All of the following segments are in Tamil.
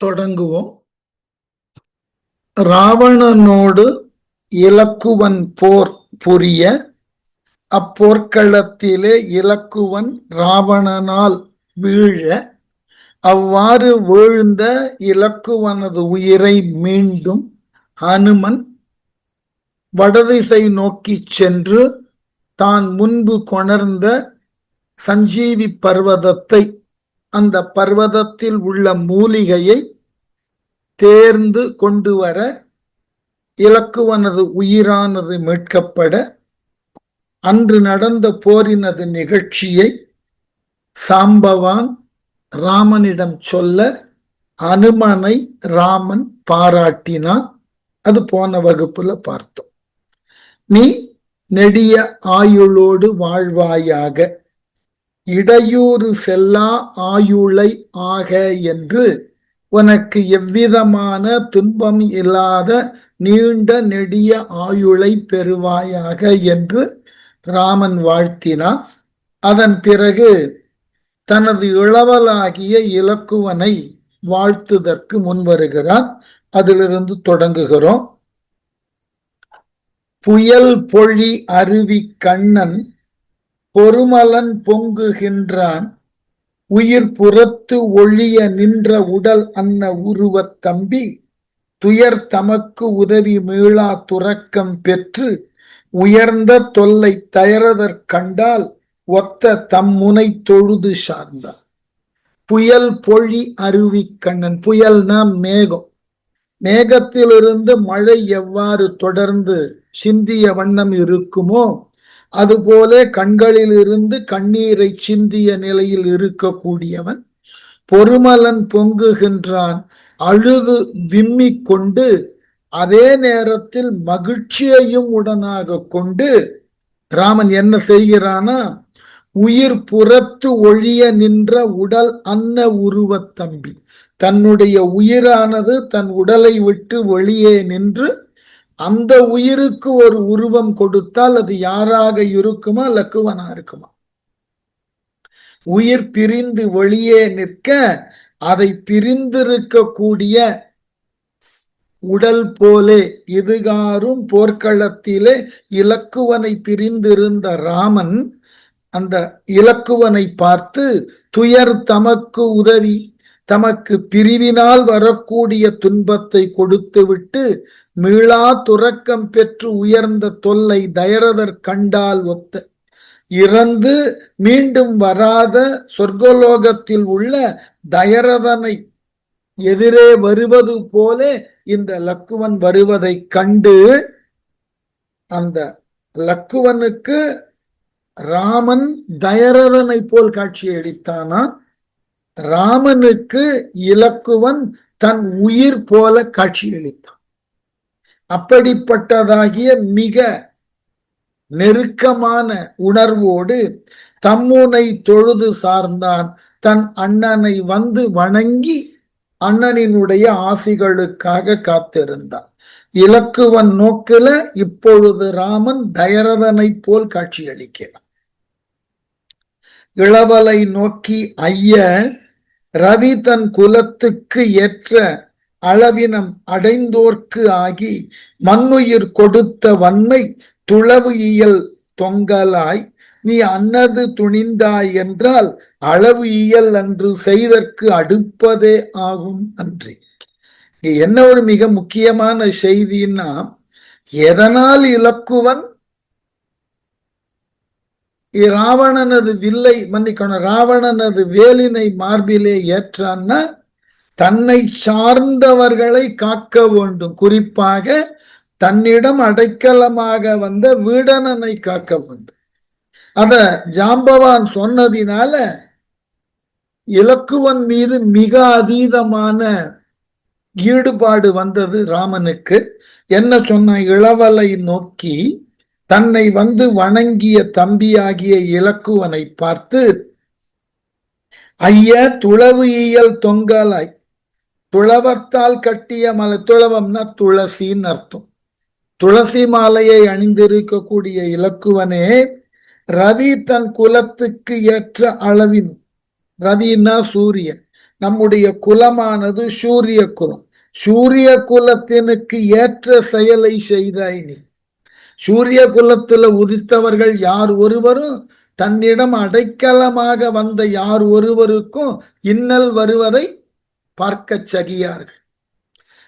தொடங்குவோம். ராவணனோடு இலக்குவன் போர் புரிய, அப்போர்க்களத்திலே இலக்குவன் ராவணனால் வீழ, அவ்வாறு வீழ்ந்த இலக்குவனது உயிரை மீண்டும் ஹனுமன் வடதிசை நோக்கி சென்று தான் முன்பு கொணர்ந்த சஞ்சீவி பர்வதத்தை, அந்த பர்வதத்தில் உள்ள மூலிகையை தேர்ந்து கொண்டு வர, இலக்குவனது உயிரானது மீட்கப்பட, அன்று நடந்த போரினது நிகழ்ச்சியை சாம்பவான் ராமனிடம் சொல்ல அனுமனை ராமன் பாராட்டினான். அது போன வகுப்புல பார்த்தோம். நீ நெடிய ஆயுளோடு வாழ்வாயாக, இடையூறு செல்லா ஆயுளை ஆக என்று உனக்கு எவ்விதமான துன்பம் இல்லாத நீண்ட நெடிய ஆயுளை பெறுவாயாக என்று ராமன் வாழ்த்தினான். அதன் பிறகு தனது இளவலாகிய இலக்குவனை வாழ்த்துதற்கு முன்வருகிறான். அதிலிருந்து தொடங்குகிறோம். புயல் பொழி அருவி கண்ணன் பொறுமலன் பொங்குகின்றான், உயிர் புறத்து ஒழிய நின்ற உடல் அன்ன உருவத் தம்பி, துயர் தமக்கு உதவி மீளா துறக்கம் பெற்று, உயர்ந்த தொல்லை தயரதற் கண்டால் ஒத்த தம்முனை தொழுது சார்ந்தார். புயல் பொழி அருவி கண்ணன். புயல்னா மேகம். மேகத்திலிருந்து மழை எவ்வாறு தொடர்ந்து சிந்திய வண்ணம் இருக்குமோ, அதுபோல கண்களிலிருந்து கண்ணீரை சிந்திய நிலையில் இருக்கக்கூடியவன் பொறுமலன் பொங்குகின்றான். அழுது விம்மி கொண்டு அதே நேரத்தில் மகிழ்ச்சியையும் உடனாக கொண்டு ராமன் என்ன செய்கிறானா, உயிர் புறத்து ஒழிய நின்ற உடல் அன்ன உருவத் தம்பி, தன்னுடைய உயிரானது தன் உடலை விட்டு வெளியே நின்று அந்த உயிருக்கு ஒரு உருவம் கொடுத்தால் அது யாராக இருக்குமா? லக்குவனா இருக்குமா? உயிர் பிரிந்து வெளியே நிற்க அதை பிரிந்திருக்கக்கூடிய உடல் போலே இதுகாரும் போர்க்களத்திலே இலக்குவனை பிரிந்திருந்த ராமன் அந்த இலக்குவனை பார்த்து, துயர் தமக்கு உதவி, தமக்கு பிரிவினால் வரக்கூடிய துன்பத்தை கொடுத்து விட்டு மீளா துறக்கம் பெற்று உயர்ந்த தொல்லை தயரதற் கண்டால் ஒத்த, இறந்து மீண்டும் வராத சொர்க்கலோகத்தில் உள்ள தயரதனை எதிரே வருவது போல இந்த லக்குவன் வருவதை கண்டு, அந்த லக்குவனுக்கு ராமன் தயரதனை போல் காட்சி அளித்தானா, ராமனுக்கு இலக்குவன் தன் உயிர் போல காட்சி அளித்தான். அப்படிப்பட்டதாகிய மிக நெருக்கமான உணர்வோடு தம்முனை தொழுது சார்ந்தான். தன் அண்ணனை வந்து வணங்கி அண்ணனினுடைய ஆசிகளுக்காக காத்திருந்தான். இலக்குவன் நோக்கில இப்பொழுது ராமன் தயரதனை போல் காட்சி அளிக்கிறான். இளவலை நோக்கி, ஐய, ரவி தன் குலத்துக்கு ஏற்ற அளவினம் அடைந்தோர்க்கு ஆகி மண்ணுயிர் கொடுத்த வன்மை துளவு இயல் தொங்கலாய், நீ அன்னது துணிந்தாய் என்றால் அளவு இயல் அன்று செய்தற்கு அடுப்பதே ஆகும் அன்றி. என்ன ஒரு மிக முக்கியமான செய்தின்னா, எதனால் இலக்குவன் ராவணனது வில்லை மன்னிக்கணும் ராவணனது வேலினை மார்பிலே ஏற்றான்னா, தன்னை சார்ந்தவர்களை காக்க வேண்டும். குறிப்பாக தன்னிடம் அடைக்கலமாக வந்த வீடனனை காக்க வேண்டும். அத ஜாம்பவான் சொன்னதினால இலக்குவன் மீது மிக அதீதமான ஈடுபாடு வந்தது ராமனுக்கு. என்ன சொன்ன, இளவலை நோக்கி தன்னை வந்து வணங்கிய தம்பியாகிய இலக்குவனை பார்த்து, ஐய, துளவு இயல் தொங்கலாய், துளவத்தால் கட்டிய மலை, துளவம்னா துளசின்னு அர்த்தம், துளசி மாலையை அணிந்திருக்கக்கூடிய இலக்குவனே, ரவி தன் குலத்துக்கு ஏற்ற அளவின், ரவின்னா சூரியன், நம்முடைய குலமானது சூரிய குலம். சூரிய குலத்தினுக்கு ஏற்ற செயலை செய்தாய் நீ. சூரிய குலத்துல உதித்தவர்கள் யார் ஒருவரும் தன்னிடம் அடைக்கலமாக வந்த யார் ஒருவருக்கும் இன்னல் வருவதை பார்க்க சகியார்கள்.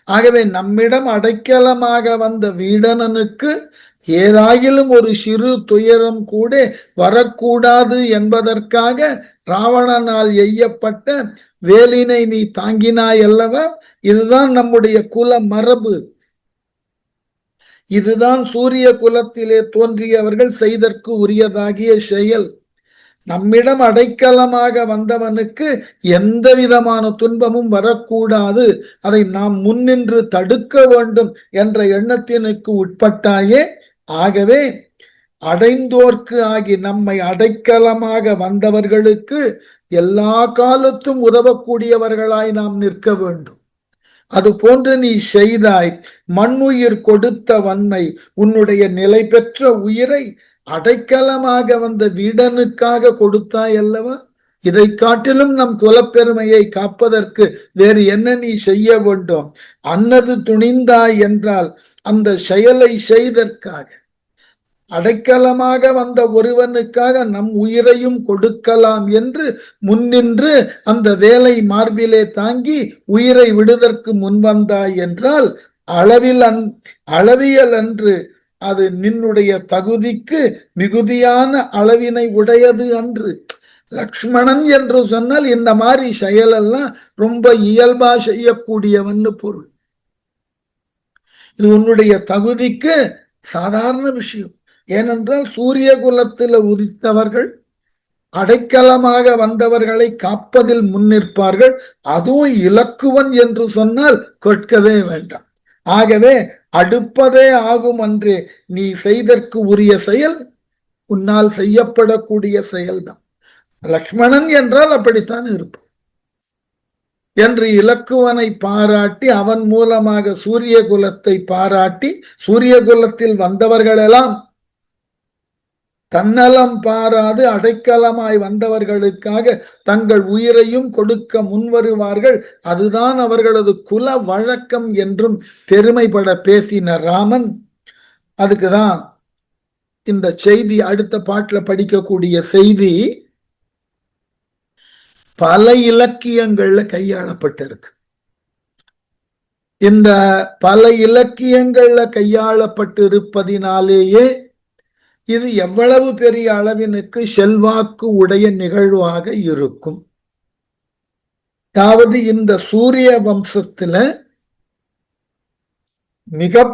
ஆகவே நம்மிடம் அடைக்கலமாக வந்த வீடனனுக்கு ஏதாயிலும் ஒரு சிறு துயரம் கூட வரக்கூடாது என்பதற்காக ராவணனால் எய்யப்பட்ட வேலினை நீ தாங்கினாய் அல்லவா? இதுதான் நம்முடைய குல மரபு. இதுதான் சூரிய குலத்திலே தோன்றியவர்கள் செய்தற்கு உரியதாகிய செயல். நம்மிடம் அடைக்கலமாக வந்தவனுக்கு எந்த விதமான துன்பமும் வரக்கூடாது, அதை நாம் முன்னின்று தடுக்க வேண்டும் என்ற எண்ணத்தினுக்கு உட்பட்டாயே. ஆகவே அடைந்தோர்க்கு ஆகி நம்மை அடைக்கலமாக வந்தவர்களுக்கு எல்லா காலத்தும் உதவக்கூடியவர்களாய் நாம் நிற்க வேண்டும். அது போன்று நீ செய்தாய். மண்ணுயிர் கொடுத்த வன்மை, உன்னுடைய நிலை பெற்ற உயிரை அடைக்கலமாக வந்த வீடனுக்காக கொடுத்தாய் அல்லவா? இதை காட்டிலும் நம் குலப்பெருமையை காப்பதற்கு வேறு என்ன நீ செய்ய வேண்டும்? அன்னது துணிந்தாய் என்றால் அந்த செயலை செய்தற்காக, அடைக்கலமாக வந்த ஒருவனுக்காக நம் உயிரையும் கொடுக்கலாம் என்று முன்னின்று அந்த வேலை மார்பிலே தாங்கி உயிரை விடுதற்கு முன்வந்தாய் என்றால் அளவியல் அன்று, அது நின்னுடைய தகுதிக்கு மிகுதியான அளவினை உடையது அன்று. லக்ஷ்மணன் என்று சொன்னால் இந்த மாதிரி செயலெல்லாம் ரொம்ப இயல்பா செய்யக்கூடியவன்னு பொருள். இது உன்னுடைய தகுதிக்கு சாதாரண விஷயம். ஏனென்றால் சூரிய குலத்தில் உதித்தவர்கள் அடைக்கலமாக வந்தவர்களை காப்பதில் முன்னிற்பார்கள். அதுவும் இலக்குவன் என்று சொன்னால் கேட்கவே வேண்டாம். ஆகவே அடுப்பதே ஆகும் அன்று நீ செய்தற்கு உரிய செயல் உன்னால் செய்யப்படக்கூடிய செயல்தான். லக்ஷ்மணன் என்றால் அப்படித்தான் இருப்பான் என்று இலக்குவனை பாராட்டி, அவன் மூலமாக சூரிய குலத்தை பாராட்டி, சூரிய குலத்தில் வந்தவர்களெல்லாம் தன்னலம் பாராது அடைக்கலமாய் வந்தவர்களுக்காக தங்கள் உயிரையும் கொடுக்க முன்வருவார்கள். அதுதான் அவர்களது குல வழக்கம் என்றும் பெருமைப்பட பேசின ராமன். அதுக்குதான் இந்த செய்தி, அடுத்த பாட்டுல படிக்கக்கூடிய செய்தி பல இலக்கியங்கள்ல கையாளப்பட்டிருக்கு. இந்த பல இலக்கியங்கள்ல கையாளப்பட்டு இருப்பதினாலேயே இது எவ்வளவு பெரிய அளவினுக்கு செல்வாக்கு உடைய நிகழ்வாக இருக்கும். அதாவது இந்த சூரிய வம்சத்துல மிக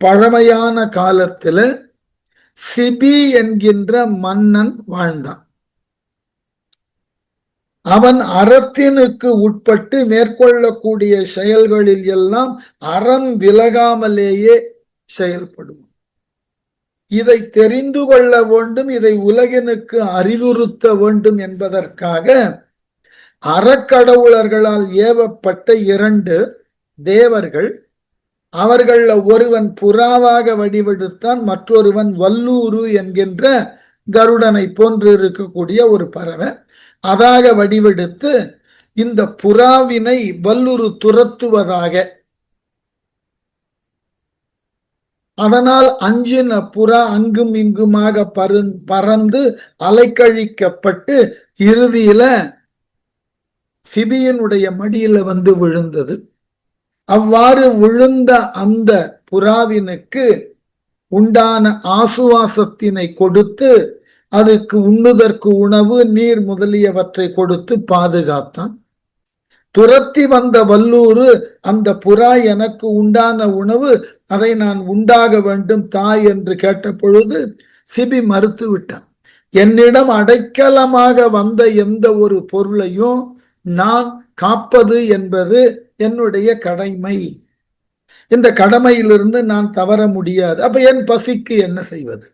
பழமையான காலத்துல சிபி என்கின்ற மன்னன் வாழ்ந்தான். அவன் அறத்தினுக்கு உட்பட்டு மேற்கொள்ளக்கூடிய செயல்களில் எல்லாம் அறம் விலகாமலேயே செயல்படுவான். இதை தெரிந்து கொள்ள வேண்டும், இதை உலகினுக்கு அறிவுறுத்த வேண்டும் என்பதற்காக அறக்கடவுளர்களால் ஏவப்பட்ட 2 தேவர்கள், அவர்கள ஒருவன் புறாவாக வடிவெடுத்தான், மற்றொருவன் வல்லூரு என்கின்ற கருடனை போன்று இருக்கக்கூடிய ஒரு பறவை அதாக வடிவெடுத்து இந்த புறாவினை வல்லூரு துரத்துவதாக, அதனால் அஞ்சின புறா அங்கும் இங்குமாக பறந்து அலைக்கழிக்கப்பட்டு இறுதியில சிபியனுடைய மடியில வந்து விழுந்தது. அவ்வாறு விழுந்த அந்த புறாவினுக்கு உண்டான ஆசுவாசத்தினை கொடுத்து, அதுக்கு உண்ணுதற்கு உணவு, நீர் முதலியவற்றை கொடுத்து பாதுகாத்தான். துரத்தி வந்த வல்லூரு, அந்த புறா எனக்கு உண்டான உணவு, அதை நான் உண்டாக வேண்டும் தாய் என்று கேட்ட பொழுது சிபி மறுத்து விட்டான். என்னிடம் அடைக்கலமாக வந்த எந்த ஒரு பொருளையும் நான் காப்பது என்பது என்னுடைய கடமை. இந்த கடமையிலிருந்து நான் தவற முடியாது. அப்ப என் பசிக்கு என்ன செய்வது?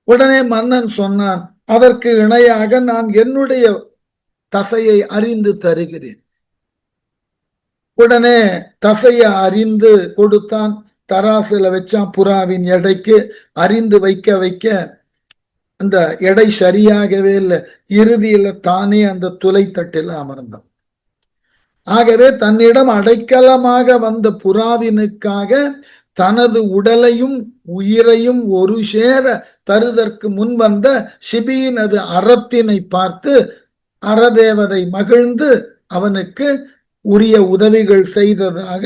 உடனே மன்னன் சொன்னான், அதற்கு இணையாக நான் என்னுடைய தசையை அறிந்து தருகிறேன். உடனே தசையை அறிந்து கொடுத்தான். தராசுல வச்சான். புறாவின் எடைக்கு அறிந்து வைக்க வைக்க அந்த எடை சரியாகவே இல்லை. இறுதியில தானே அந்த துளை தட்டில் அமர்ந்தான். ஆகவே தன்னிடம் அடைக்கலமாக வந்த புறாவினுக்காக தனது உடலையும் உயிரையும் ஒரு சேர தருதற்கு முன் வந்த சிபியினது அறத்தினை பார்த்து அறதேவதை மகிழ்ந்து அவனுக்கு உரிய உதவிகள் செய்ததாக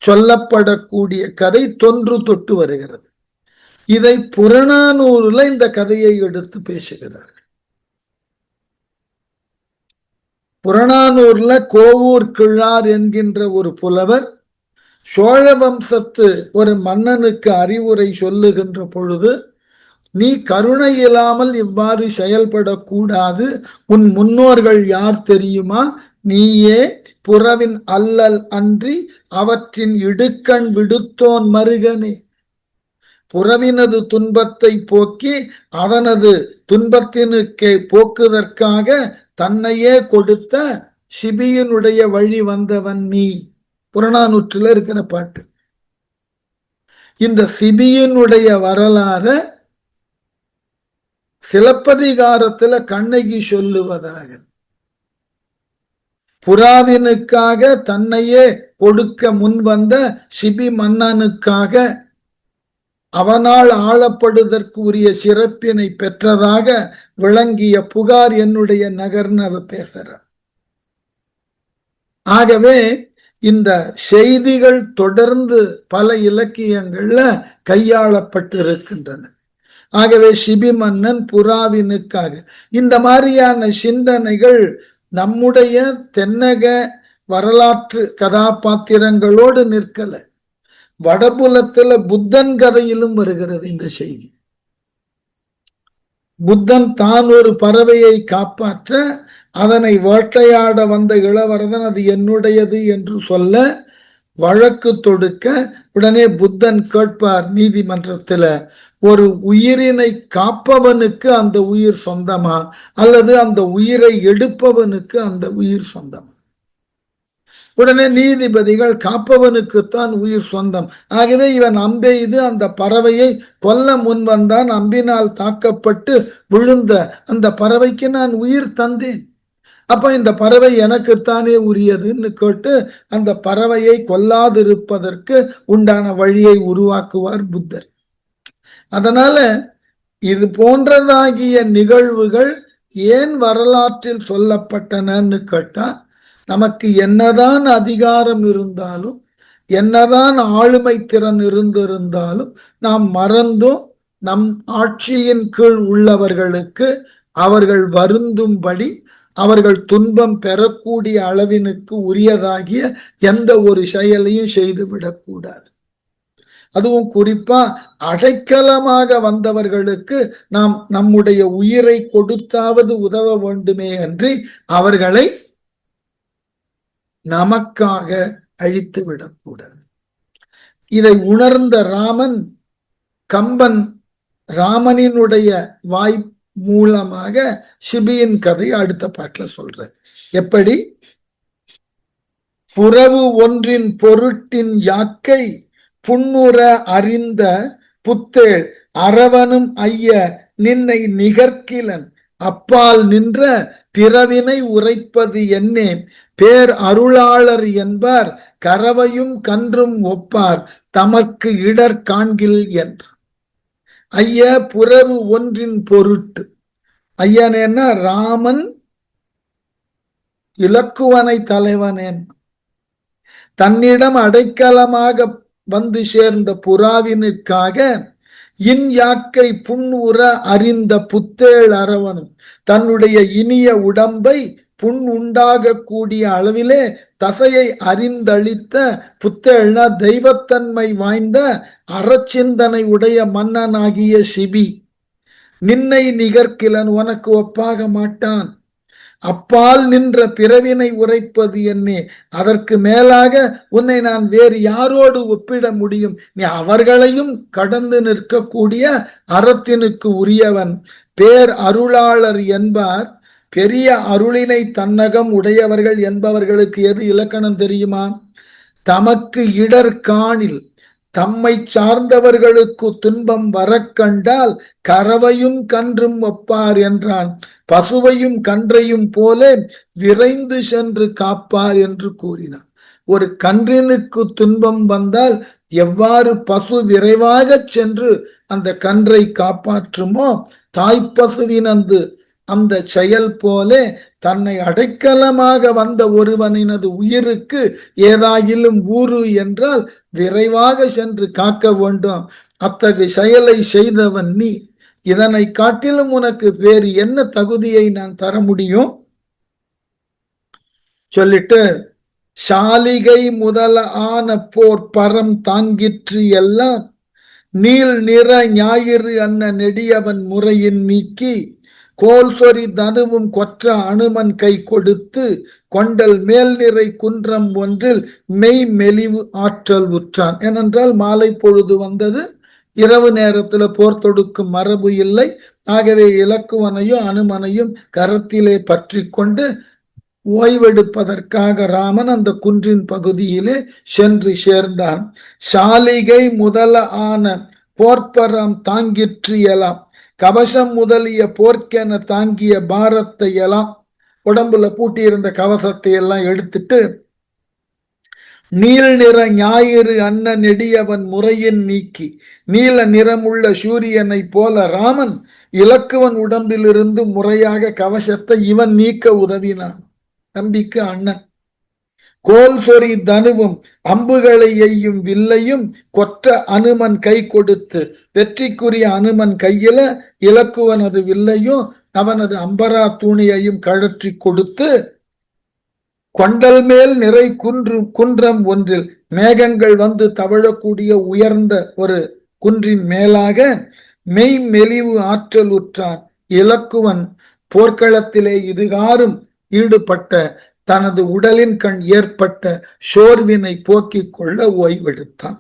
சொல்லப்படக்கூடிய கதை தொன்று தொட்டு வருகிறது. இதை புறநானூறுல இந்த கதையை எடுத்து பேசுகிறார்கள். புறநானூர்ல கோவூர் கிழார் என்கின்ற ஒரு புலவர் சோழ வம்சத்து ஒரு மன்னனுக்கு அறிவுரை சொல்லுகின்ற பொழுது, நீ கருணை இல்லாமல் இவ்வாறு செயல்படக்கூடாது, உன் முன்னோர்கள் யார் தெரியுமா, நீயே புறவின் அல்லல் அன்றி அவற்றின் இடுக்கண் விடுத்தோன் மருகனே. புறவினது துன்பத்தை போக்கி அதனது துன்பத்தினுக்கு போக்குவதற்காக தன்னையே கொடுத்த சிபியினுடைய வழி வந்தவன் நீ. புறநானூற்றுல இருக்கிற பாட்டு. இந்த சிபியினுடைய வரலாறு சிலப்பதிகாரத்துல கண்ணகி சொல்லுவதாக, புறாவினுக்காக தன்னையே கொடுக்க முன் வந்த சிபி மன்னனுக்காக அவனால் ஆளப்படுவதற்கு உரிய சிறப்பினை பெற்றதாக விளங்கிய புகார் என்னுடைய நகர்னு அவ பேசுற. ஆகவே இந்த செய்திகள் தொடர்ந்து பல இலக்கியங்கள்ல கையாளப்பட்டிருக்கின்றன. ஆகவே சிபி மன்னன் புறாவினுக்காக இந்த மாதிரியான சிந்தனைகள் நம்முடைய தென்னக வரலாற்று கதாபாத்திரங்களோடு நிற்கல. வடபுலத்துல புத்தன் கதையிலும் வருகிறது இந்த செய்தி. புத்தன் தான் ஒரு பறவையை காப்பாற்ற அதனை வேட்டையாட வந்த இளவரசன் அது என்னுடையது என்று சொல்ல வழக்கு தொடுக்க, உடனே புத்தன் கேட்பார் நீதிமன்றத்துல, ஒரு உயிரினை காப்பவனுக்கு அந்த உயிர் சொந்தமா அல்லது அந்த உயிரை எடுப்பவனுக்கு அந்த உயிர் சொந்தமா? உடனே நீதிபதிகள் காப்பவனுக்குத்தான் உயிர் சொந்தம். ஆகவே இவன் அம்பெய்து அந்த பறவையை கொல்ல முன் வந்தான். அம்பினால் தாக்கப்பட்டு விழுந்த அந்த பறவைக்கு நான் உயிர் தந்தேன். அப்ப இந்த பறவை எனக்குத்தானே உரியதுன்னு கேட்டு அந்த பறவையை கொல்லாதிருப்பதற்கு உண்டான வழியை உருவாக்குவார் புத்தர். அதனால இது போன்றதாகிய நிகழ்வுகள் ஏன் வரலாற்றில் சொல்லப்பட்டனன்னு கேட்டா, நமக்கு என்னதான் அதிகாரம் இருந்தாலும் என்னதான் ஆளுமை திறன் இருந்திருந்தாலும் நாம் மறந்தும் நம் ஆட்சியின் கீழ் உள்ளவர்களுக்கு அவர்கள் வருந்தும்படி அவர்கள் துன்பம் பெறக்கூடிய அளவினுக்கு உரியதாகிய எந்த ஒரு செயலையும் செய்துவிடக்கூடாது. அதுவும் குறிப்பா அடைக்கலமாக வந்தவர்களுக்கு நாம் நம்முடைய உயிரை கொடுத்தாவது உதவ வேண்டுமே அன்றி அவர்களை நமக்காக அழித்து விடக்கூடாது. இதை உணர்ந்த ராமன், கம்பன் ராமனினுடைய வாய் மூலமாக சிபியின் கதை அடுத்த பாட்டுல சொல்ற. எப்படி? புறவு ஒன்றின் பொருட்டின் யாக்கை புன்னுற அறிந்த புத்தேள் அரவனும் ஐய நின்னை நிகர்கிலன் அப்பால் நின்ற பிறவினை உரைப்பது என்னே பேர் அருளாளர் என்பார் கரவையும் கன்றும் ஒப்பார் தமக்கு இடர் காண்கில் என்று. ஐய புறவு ஒன்றின் பொருட்டு. ஐயனேன்னா ராமன் இலக்குவனை தலைவனேன். தன்னிடம் அடைக்கலமாக வந்து சேர்ந்த புறாவினுக்காக இன் யாக்கை புன்னுற அறிந்த புத்தேள் அரவனும் தன்னுடைய இனிய உடம்பை புண் உண்டாக கூடிய அளவிலே தசையை அறிந்தளித்த புத்தேள்னா தெய்வத்தன்மை வாய்ந்த அறச்சிந்தனை உடைய மன்னனாகிய சிபி நின்னை நிகர்கிலன் உனக்கு ஒப்பாக மாட்டான். அப்பால் நின்ற பிறவினை உரைப்பது என்னே, அதற்கு மேலாக உன்னை நான் வேறு யாரோடு ஒப்பிட முடியும்? நீ அவர்களையும் கடந்து நிற்கக்கூடிய அறத்தினுக்கு உரியவன். பேர் அருளாளர் என்பார். பெரிய அருளினை தன்னகம் உடையவர்கள் என்பவர்களுக்கு எது இலக்கணம் தெரியுமா? தமக்கு இடர் காணில், தம்மை சார்ந்தவர்களுக்கு துன்பம் வர கண்டால் கறவையும் கன்றும் ஒப்பார் என்றான். பசுவையும் கன்றையும் போல விரைந்து சென்று காப்பார் என்று கூறினார். ஒரு கன்றினுக்கு துன்பம் வந்தால் எவ்வாறு பசு விரைவாக சென்று அந்த கன்றை காப்பாற்றுமோ, தாய்ப்பசுவின் அந்த செயல் போல தன்னை அடைக்கலமாக வந்த ஒருவனினது உயிருக்கு ஏதாயிலும் ஊறு என்றால் விரைவாக சென்று காக்க வேண்டும். அத்தகைய செயலை செய்தவன் நீ. இதனை காட்டிலும் உனக்கு வேறு என்ன தகுதியை நான் தர முடியும் சொல்லிட்டு, சாலிகை முதல ஆன போர் பரம் தாங்கிற்று எல்லாம் நீள் நிற ஞாயிறு அன்ன நெடியவன் முறையின் நீக்கி கோல் சொறி தனுவும் கொற்ற அனுமன் கை கொடுத்து கொண்டல் மேல் நிறை குன்றம் ஒன்றில் மெய் மெலிவு ஆற்றல் உற்றான். ஏனென்றால் மாலை பொழுது வந்தது, இரவு நேரத்துல போர் தொடுக்கும் மரபு இல்லை. ஆகவே இலக்குவனையும் அனுமனையும் கரத்திலே பற்றி கொண்டு ஓய்வெடுப்பதற்காக ராமன் அந்த குன்றின் பகுதியிலே சென்று சேர்ந்தான். சாலிகை முதல ஆன போர்ப்பரம் தாங்கிற்று எல்லாம், கவசம் முதலிய போர்க்கென தாங்கிய பாரத்தை எல்லாம், உடம்புல பூட்டியிருந்த கவசத்தை எல்லாம் எடுத்துட்டு, நீல் நிற ஞாயிறு அன்ன நெடியவன் முறையின் நீக்கி, நீல நிறமுள்ள சூரியனை போல ராமன் இலக்குவன் உடம்பிலிருந்து முறையாக கவசத்தை இவன் நீக்க உதவினான். நம்பிக்கை அண்ணன். கோல் சொறி தனுவும் அம்புகளை எய்யும் வில்லையும் கொற்ற அனுமன் கை கொடுத்து, வெற்றிக்குரிய அனுமன் கையில இலக்குவனது வில்லையும் அவனது அம்பரா தூணியையும் கழற்றி கொடுத்து, கொண்டல் மேல் நிறை குன்றம் ஒன்றில், மேகங்கள் வந்து தவழக்கூடிய உயர்ந்த ஒரு குன்றின் மேலாக மெய் மெலிவு ஆற்றல் உற்றான். இலக்குவன் போர்க்களத்திலே இதுகாரும் ஈடுபட்ட தனது உடலின் கண் ஏற்பட்ட சோர்வினை போக்கிக் கொள்ள ஓய்வெடுத்தான்.